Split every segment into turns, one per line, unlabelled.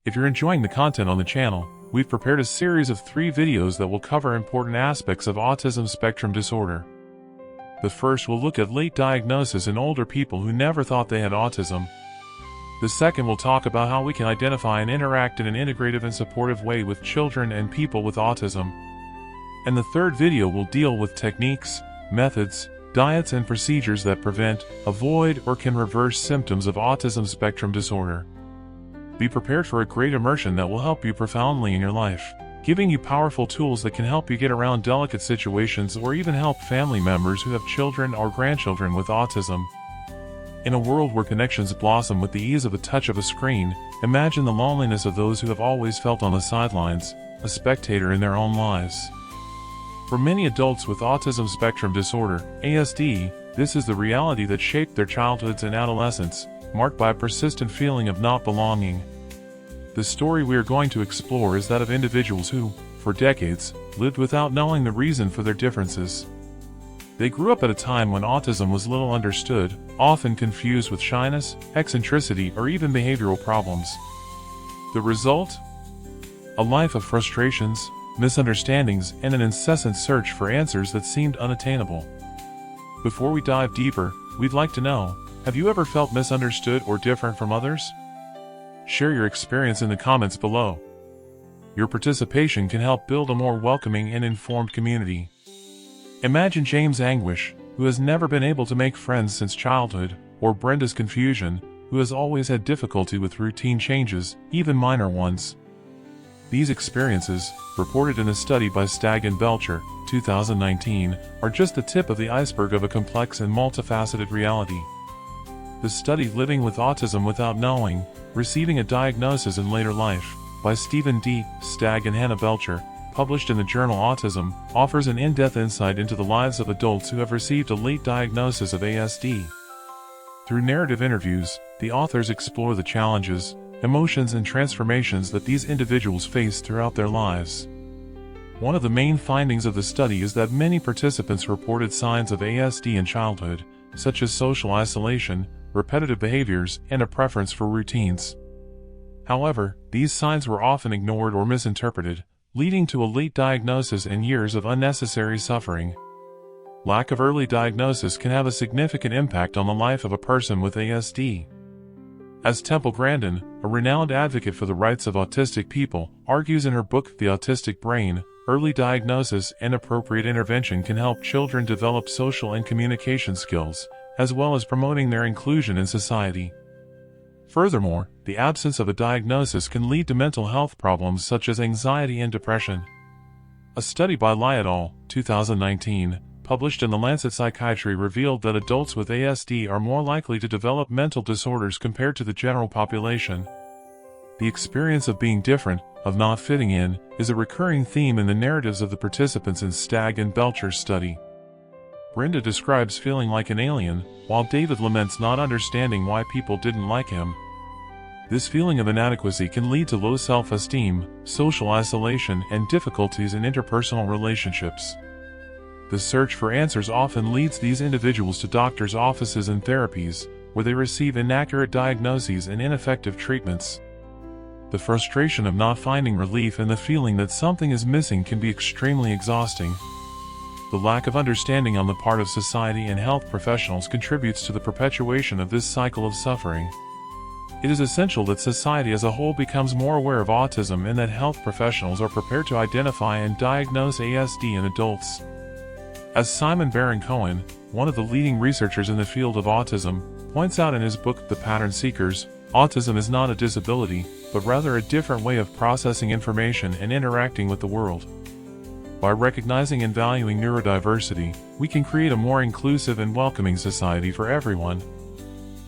If you're enjoying the content on the channel, we've prepared a series of 3 videos that will cover important aspects of autism spectrum disorder. The first will look at late diagnosis in older people who never thought they had autism. The second will talk about how we can identify and interact in an integrative and supportive way with children and people with autism. And the third video will deal with techniques, methods, diets and procedures that prevent, avoid, or can reverse symptoms of autism spectrum disorder. Be prepared for a great immersion that will help you profoundly in your life, giving you powerful tools that can help you get around delicate situations or even help family members who have children or grandchildren with autism. In a world where connections blossom with the ease of a touch of a screen, imagine the loneliness of those who have always felt on the sidelines, a spectator in their own lives. For many adults with autism spectrum disorder, ASD, this is the reality that shaped their childhoods and adolescence, marked by a persistent feeling of not belonging. The story we are going to explore is that of individuals who, for decades, lived without knowing the reason for their differences. They grew up at a time when autism was little understood, often confused with shyness, eccentricity, or even behavioral problems. The result? A life of frustrations, misunderstandings, and an incessant search for answers that seemed unattainable. Before we dive deeper, we'd like to know, have you ever felt misunderstood or different from others? Share your experience in the comments below. Your participation can help build a more welcoming and informed community. Imagine James' anguish, who has never been able to make friends since childhood, or Brenda's confusion, who has always had difficulty with routine changes, even minor ones. These experiences, reported in a study by Stagg and Belcher, 2019, are just the tip of the iceberg of a complex and multifaceted reality. The study Living with Autism Without Knowing, Receiving a Diagnosis in Later Life, by Stephen D. Stagg and Hannah Belcher, published in the journal Autism, offers an in-depth insight into the lives of adults who have received a late diagnosis of ASD. Through narrative interviews, the authors explore the challenges, emotions and transformations that these individuals face throughout their lives. One of the main findings of the study is that many participants reported signs of ASD in childhood, such as social isolation, repetitive behaviors, and a preference for routines. However, these signs were often ignored or misinterpreted, leading to a late diagnosis and years of unnecessary suffering. Lack of early diagnosis can have a significant impact on the life of a person with ASD. As Temple Grandin, a renowned advocate for the rights of autistic people, argues in her book The Autistic Brain, early diagnosis and appropriate intervention can help children develop social and communication skills, as well as promoting their inclusion in society. Furthermore, the absence of a diagnosis can lead to mental health problems such as anxiety and depression. A study by Lai et al., 2019, published in The Lancet Psychiatry revealed that adults with ASD are more likely to develop mental disorders compared to the general population. The experience of being different, of not fitting in, is a recurring theme in the narratives of the participants in Stagg and Belcher's study. Brenda describes feeling like an alien, while David laments not understanding why people didn't like him. This feeling of inadequacy can lead to low self-esteem, social isolation, and difficulties in interpersonal relationships. The search for answers often leads these individuals to doctors' offices and therapies, where they receive inaccurate diagnoses and ineffective treatments. The frustration of not finding relief and the feeling that something is missing can be extremely exhausting. The lack of understanding on the part of society and health professionals contributes to the perpetuation of this cycle of suffering. It is essential that society as a whole becomes more aware of autism and that health professionals are prepared to identify and diagnose ASD in adults. As Simon Baron-Cohen, one of the leading researchers in the field of autism, points out in his book The Pattern Seekers, autism is not a disability, but rather a different way of processing information and interacting with the world. By recognizing and valuing neurodiversity, we can create a more inclusive and welcoming society for everyone.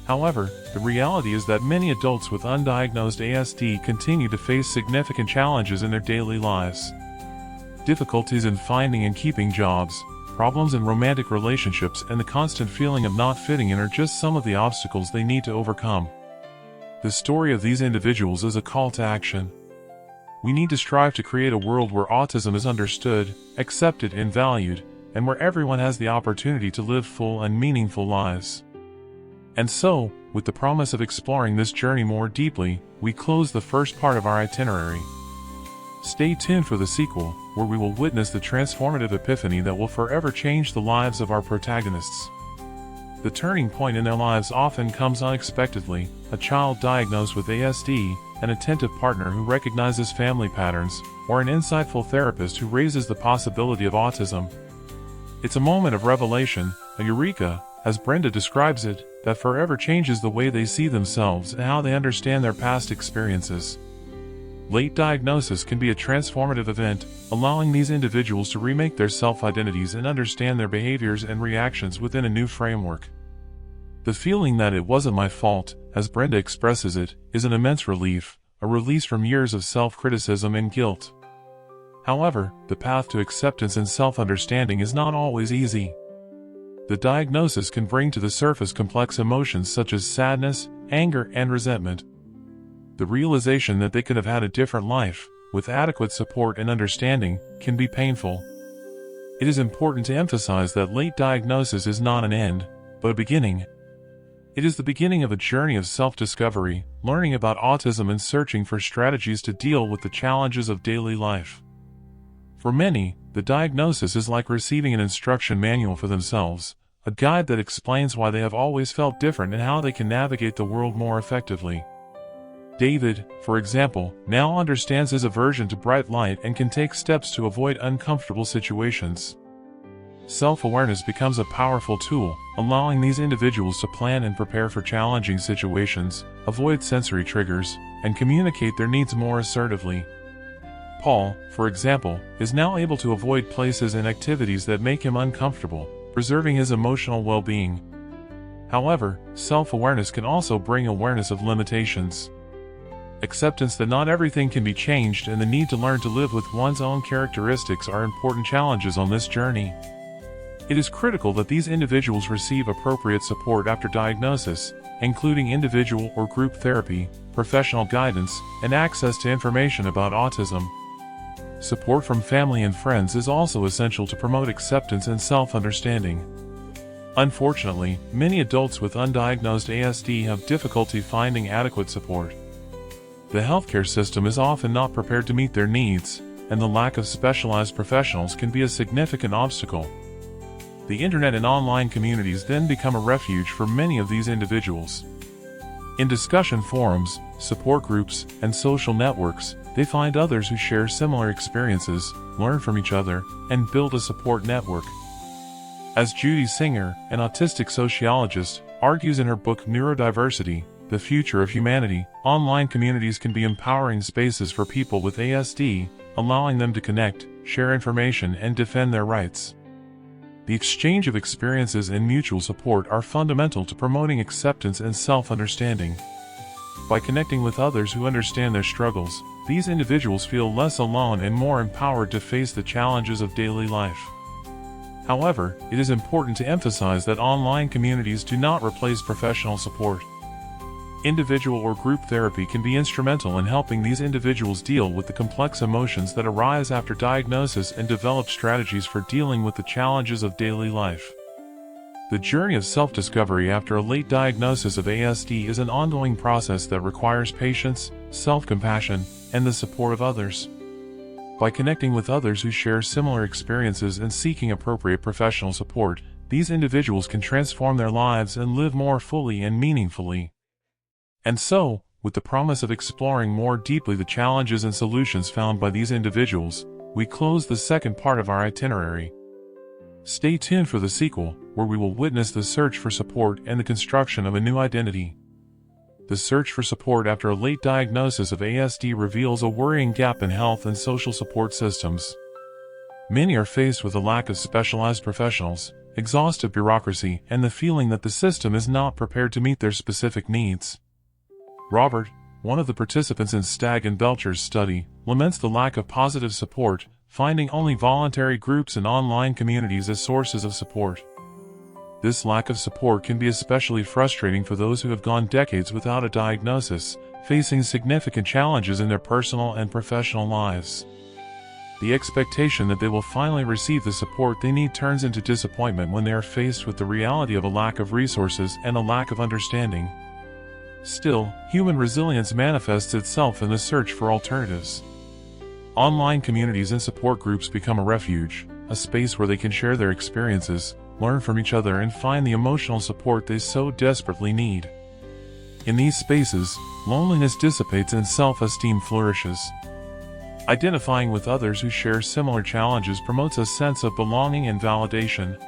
However, the reality is that many adults with undiagnosed ASD continue to face significant challenges in their daily lives. Difficulties in finding and keeping jobs, problems in romantic relationships, and the constant feeling of not fitting in are just some of the obstacles they need to overcome. The story of these individuals is a call to action. We need to strive to create a world where autism is understood, accepted, and valued, and where everyone has the opportunity to live full and meaningful lives. And so, with the promise of exploring this journey more deeply, we close the first part of our itinerary. Stay tuned for the sequel, where we will witness the transformative epiphany that will forever change the lives of our protagonists. The turning point in their lives often comes unexpectedly: a child diagnosed with ASD, an attentive partner who recognizes family patterns, or an insightful therapist who raises the possibility of autism. It's a moment of revelation, a eureka, as Brenda describes it, that forever changes the way they see themselves and how they understand their past experiences. Late diagnosis can be a transformative event, allowing these individuals to remake their self-identities and understand their behaviors and reactions within a new framework. The feeling that "it wasn't my fault," as Brenda expresses it, is an immense relief, a release from years of self-criticism and guilt. However, the path to acceptance and self-understanding is not always easy. The diagnosis can bring to the surface complex emotions such as sadness, anger, and resentment. The realization that they could have had a different life, with adequate support and understanding, can be painful. It is important to emphasize that late diagnosis is not an end, but a beginning. It is the beginning of a journey of self-discovery, learning about autism and searching for strategies to deal with the challenges of daily life. For many, the diagnosis is like receiving an instruction manual for themselves, a guide that explains why they have always felt different and how they can navigate the world more effectively. David, for example, now understands his aversion to bright light and can take steps to avoid uncomfortable situations. Self-awareness becomes a powerful tool, allowing these individuals to plan and prepare for challenging situations, avoid sensory triggers, and communicate their needs more assertively. Paul, for example, is now able to avoid places and activities that make him uncomfortable, preserving his emotional well-being. However, self-awareness can also bring awareness of limitations. Acceptance that not everything can be changed and the need to learn to live with one's own characteristics are important challenges on this journey. It is critical that these individuals receive appropriate support after diagnosis, including individual or group therapy, professional guidance, and access to information about autism. Support from family and friends is also essential to promote acceptance and self-understanding. Unfortunately, many adults with undiagnosed ASD have difficulty finding adequate support. The healthcare system is often not prepared to meet their needs, and the lack of specialized professionals can be a significant obstacle. The internet and online communities then become a refuge for many of these individuals. In discussion forums, support groups, and social networks, they find others who share similar experiences, learn from each other, and build a support network. As Judy Singer, an autistic sociologist, argues in her book Neurodiversity, The Future of Humanity, online communities can be empowering spaces for people with ASD, allowing them to connect, share information, and defend their rights. The exchange of experiences and mutual support are fundamental to promoting acceptance and self-understanding. By connecting with others who understand their struggles, these individuals feel less alone and more empowered to face the challenges of daily life. However, it is important to emphasize that online communities do not replace professional support. Individual or group therapy can be instrumental in helping these individuals deal with the complex emotions that arise after diagnosis and develop strategies for dealing with the challenges of daily life. The journey of self-discovery after a late diagnosis of ASD is an ongoing process that requires patience, self-compassion, and the support of others. By connecting with others who share similar experiences and seeking appropriate professional support, these individuals can transform their lives and live more fully and meaningfully. And so, with the promise of exploring more deeply the challenges and solutions found by these individuals, we close the second part of our itinerary. Stay tuned for the sequel, where we will witness the search for support and the construction of a new identity. The search for support after a late diagnosis of ASD reveals a worrying gap in health and social support systems. Many are faced with a lack of specialized professionals, exhaustive bureaucracy, and the feeling that the system is not prepared to meet their specific needs. Robert, one of the participants in Stagg and Belcher's study, laments the lack of positive support, finding only voluntary groups and online communities as sources of support. This lack of support can be especially frustrating for those who have gone decades without a diagnosis, facing significant challenges in their personal and professional lives. The expectation that they will finally receive the support they need turns into disappointment when they are faced with the reality of a lack of resources and a lack of understanding. Still, human resilience manifests itself in the search for alternatives. Online communities and support groups become a refuge, a space where they can share their experiences, learn from each other, and find the emotional support they so desperately need. In these spaces, loneliness dissipates and self-esteem flourishes. Identifying with others who share similar challenges promotes a sense of belonging and validation.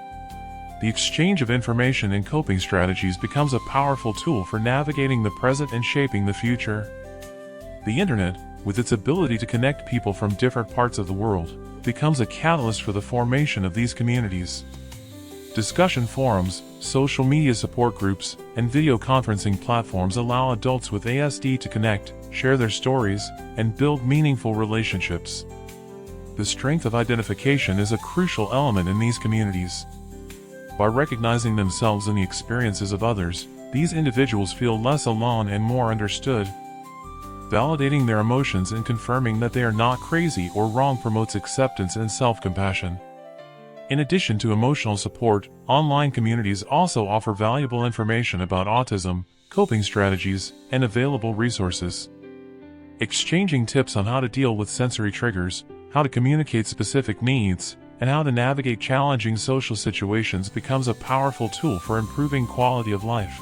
The exchange of information and coping strategies becomes a powerful tool for navigating the present and shaping the future. The internet, with its ability to connect people from different parts of the world, becomes a catalyst for the formation of these communities. Discussion forums, social media support groups, and video conferencing platforms allow adults with ASD to connect, share their stories, and build meaningful relationships. The strength of identification is a crucial element in these communities. By recognizing themselves in the experiences of others, these individuals feel less alone and more understood. Validating their emotions and confirming that they are not crazy or wrong promotes acceptance and self-compassion. In addition to emotional support, online communities also offer valuable information about autism, coping strategies, and available resources. Exchanging tips on how to deal with sensory triggers, how to communicate specific needs, and how to navigate challenging social situations becomes a powerful tool for improving quality of life.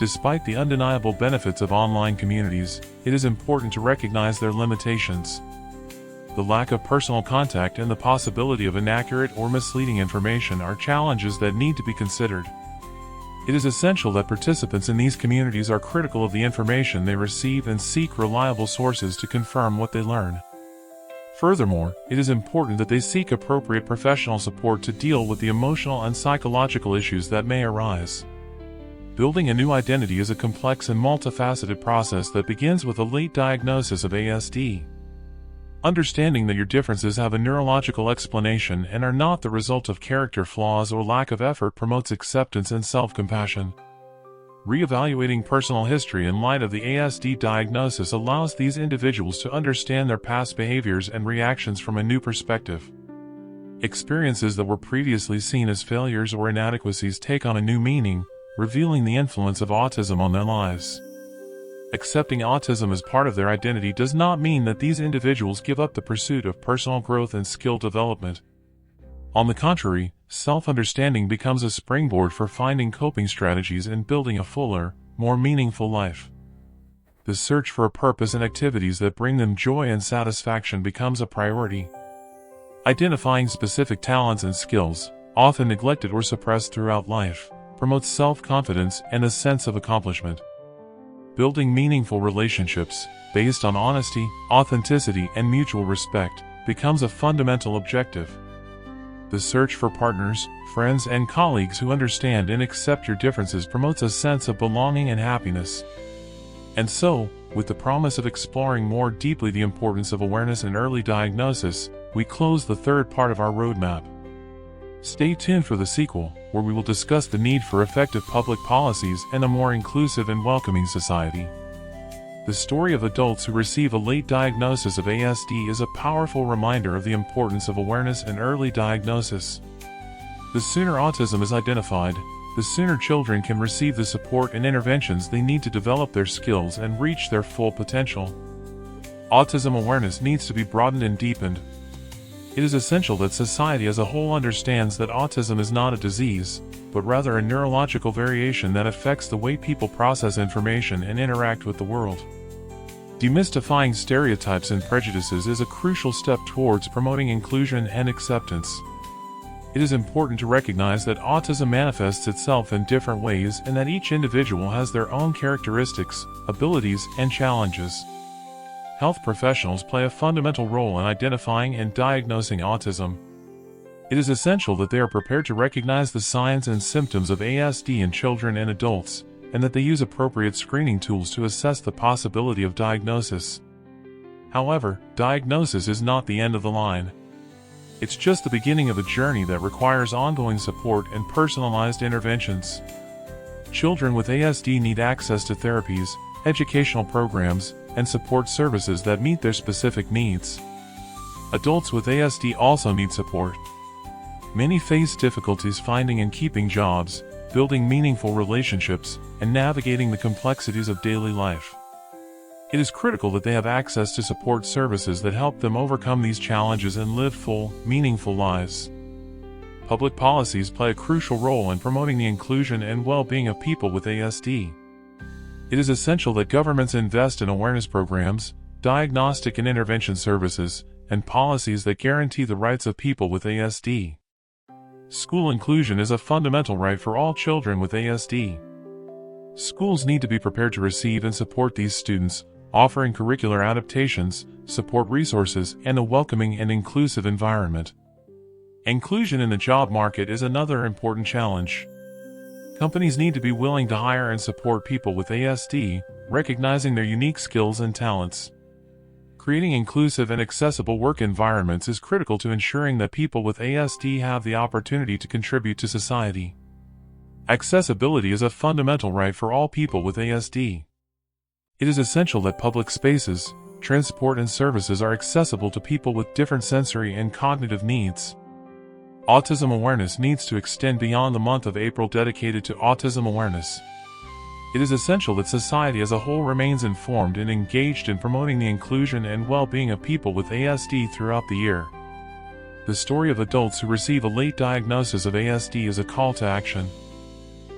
Despite the undeniable benefits of online communities, it is important to recognize their limitations. The lack of personal contact and the possibility of inaccurate or misleading information are challenges that need to be considered. It is essential that participants in these communities are critical of the information they receive and seek reliable sources to confirm what they learn. Furthermore, it is important that they seek appropriate professional support to deal with the emotional and psychological issues that may arise. Building a new identity is a complex and multifaceted process that begins with a late diagnosis of ASD. Understanding that your differences have a neurological explanation and are not the result of character flaws or lack of effort promotes acceptance and self-compassion. Reevaluating personal history in light of the ASD diagnosis allows these individuals to understand their past behaviors and reactions from a new perspective. Experiences that were previously seen as failures or inadequacies take on a new meaning, revealing the influence of autism on their lives. Accepting autism as part of their identity does not mean that these individuals give up the pursuit of personal growth and skill development. On the contrary, self-understanding becomes a springboard for finding coping strategies and building a fuller, more meaningful life. The search for a purpose and activities that bring them joy and satisfaction becomes a priority. Identifying specific talents and skills, often neglected or suppressed throughout life, promotes self-confidence and a sense of accomplishment. Building meaningful relationships, based on honesty, authenticity, and mutual respect, becomes a fundamental objective. The search for partners, friends, and colleagues who understand and accept your differences promotes a sense of belonging and happiness. And so, with the promise of exploring more deeply the importance of awareness and early diagnosis, we close the third part of our roadmap. Stay tuned for the sequel, where we will discuss the need for effective public policies and a more inclusive and welcoming society. The story of adults who receive a late diagnosis of ASD is a powerful reminder of the importance of awareness and early diagnosis. The sooner autism is identified, the sooner children can receive the support and interventions they need to develop their skills and reach their full potential. Autism awareness needs to be broadened and deepened. It is essential that society as a whole understands that autism is not a disease, but rather a neurological variation that affects the way people process information and interact with the world. Demystifying stereotypes and prejudices is a crucial step towards promoting inclusion and acceptance. It is important to recognize that autism manifests itself in different ways and that each individual has their own characteristics, abilities, and challenges. Health professionals play a fundamental role in identifying and diagnosing autism. It is essential that they are prepared to recognize the signs and symptoms of ASD in children and adults, and that they use appropriate screening tools to assess the possibility of diagnosis. However, diagnosis is not the end of the line. It's just the beginning of a journey that requires ongoing support and personalized interventions. Children with ASD need access to therapies, educational programs, and support services that meet their specific needs. Adults with ASD also need support. Many face difficulties finding and keeping jobs, building meaningful relationships, and navigating the complexities of daily life. It is critical that they have access to support services that help them overcome these challenges and live full, meaningful lives. Public policies play a crucial role in promoting the inclusion and well-being of people with ASD. It is essential that governments invest in awareness programs, diagnostic and intervention services, and policies that guarantee the rights of people with ASD. School inclusion is a fundamental right for all children with ASD. Schools need to be prepared to receive and support these students, offering curricular adaptations, support resources, and a welcoming and inclusive environment. Inclusion in the job market is another important challenge. Companies need to be willing to hire and support people with ASD, recognizing their unique skills and talents. Creating inclusive and accessible work environments is critical to ensuring that people with ASD have the opportunity to contribute to society. Accessibility is a fundamental right for all people with ASD. It is essential that public spaces, transport and services are accessible to people with different sensory and cognitive needs. Autism awareness needs to extend beyond the month of April dedicated to autism awareness. It is essential that society as a whole remains informed and engaged in promoting the inclusion and well-being of people with ASD throughout the year. The story of adults who receive a late diagnosis of ASD is a call to action.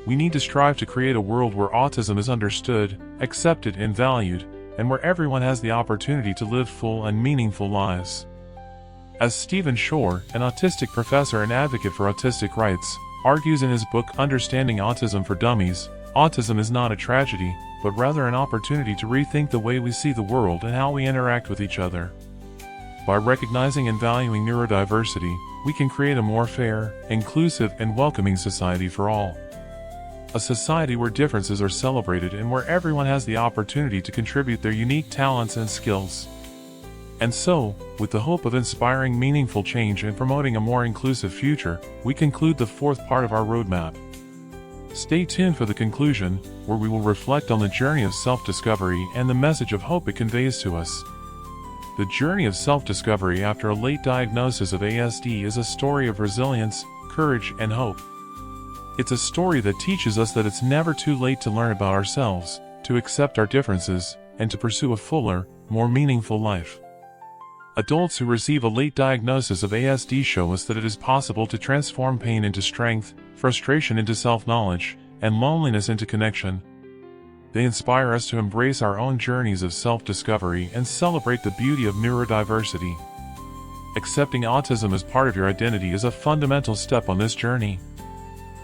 We need to strive to create a world where autism is understood, accepted, and valued, and where everyone has the opportunity to live full and meaningful lives. As Stephen Shore, an autistic professor and advocate for autistic rights, argues in his book Understanding Autism for Dummies, autism is not a tragedy, but rather an opportunity to rethink the way we see the world and how we interact with each other. By recognizing and valuing neurodiversity, we can create a more fair, inclusive, and welcoming society for all. A society where differences are celebrated and where everyone has the opportunity to contribute their unique talents and skills. And so, with the hope of inspiring meaningful change and promoting a more inclusive future, we conclude the fourth part of our roadmap. Stay tuned for the conclusion, where we will reflect on the journey of self-discovery and the message of hope it conveys to us. The journey of self-discovery after a late diagnosis of ASD is a story of resilience, courage, and hope. It's a story that teaches us that it's never too late to learn about ourselves, to accept our differences, and to pursue a fuller, more meaningful life. Adults who receive a late diagnosis of ASD show us that it is possible to transform pain into strength, frustration into self-knowledge, and loneliness into connection. They inspire us to embrace our own journeys of self-discovery and celebrate the beauty of neurodiversity. Accepting autism as part of your identity is a fundamental step on this journey.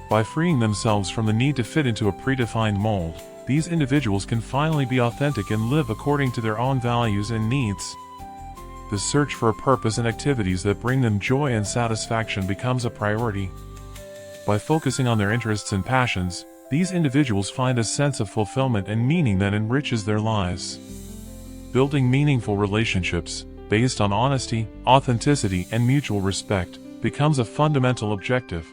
By freeing themselves from the need to fit into a predefined mold, these individuals can finally be authentic and live according to their own values and needs. The search for a purpose and activities that bring them joy and satisfaction becomes a priority. By focusing on their interests and passions, these individuals find a sense of fulfillment and meaning that enriches their lives. Building meaningful relationships, based on honesty, authenticity, and mutual respect, becomes a fundamental objective.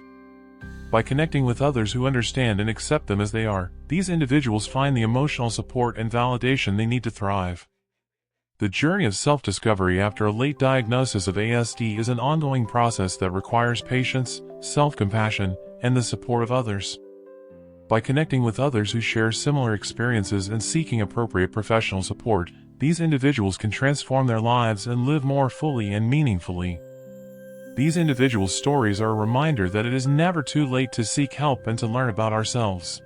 By connecting with others who understand and accept them as they are, these individuals find the emotional support and validation they need to thrive. The journey of self-discovery after a late diagnosis of ASD is an ongoing process that requires patience, self-compassion, and the support of others. By connecting with others who share similar experiences and seeking appropriate professional support, these individuals can transform their lives and live more fully and meaningfully. These individuals' stories are a reminder that it is never too late to seek help and to learn about ourselves.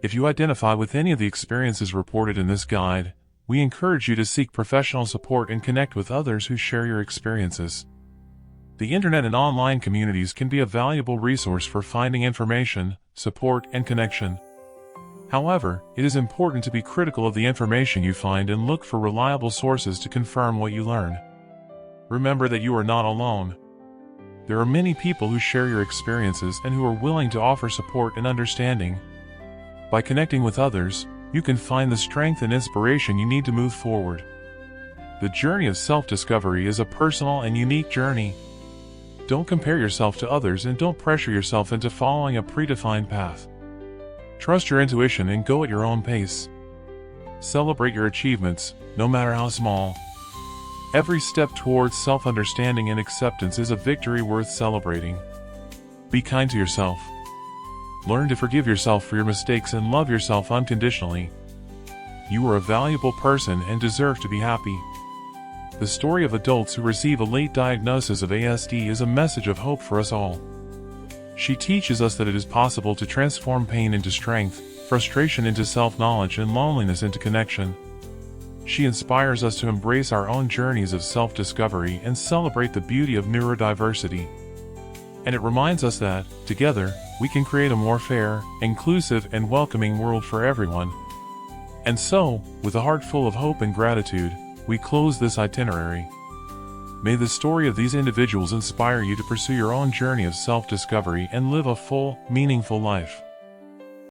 If you identify with any of the experiences reported in this guide, we encourage you to seek professional support and connect with others who share your experiences. The internet and online communities can be a valuable resource for finding information, support, and connection. However, it is important to be critical of the information you find and look for reliable sources to confirm what you learn. Remember that you are not alone. There are many people who share your experiences and who are willing to offer support and understanding. By connecting with others, you can find the strength and inspiration you need to move forward. The journey of self-discovery is a personal and unique journey. Don't compare yourself to others and don't pressure yourself into following a predefined path. Trust your intuition and go at your own pace. Celebrate your achievements, no matter how small. Every step towards self-understanding and acceptance is a victory worth celebrating. Be kind to yourself. Learn to forgive yourself for your mistakes and love yourself unconditionally. You are a valuable person and deserve to be happy. The story of adults who receive a late diagnosis of ASD is a message of hope for us all. She teaches us that it is possible to transform pain into strength, frustration into self-knowledge, and loneliness into connection. She inspires us to embrace our own journeys of self-discovery and celebrate the beauty of neurodiversity. And it reminds us that, together, we can create a more fair, inclusive, and welcoming world for everyone. And so, with a heart full of hope and gratitude, we close this itinerary. May the story of these individuals inspire you to pursue your own journey of self-discovery and live a full, meaningful life.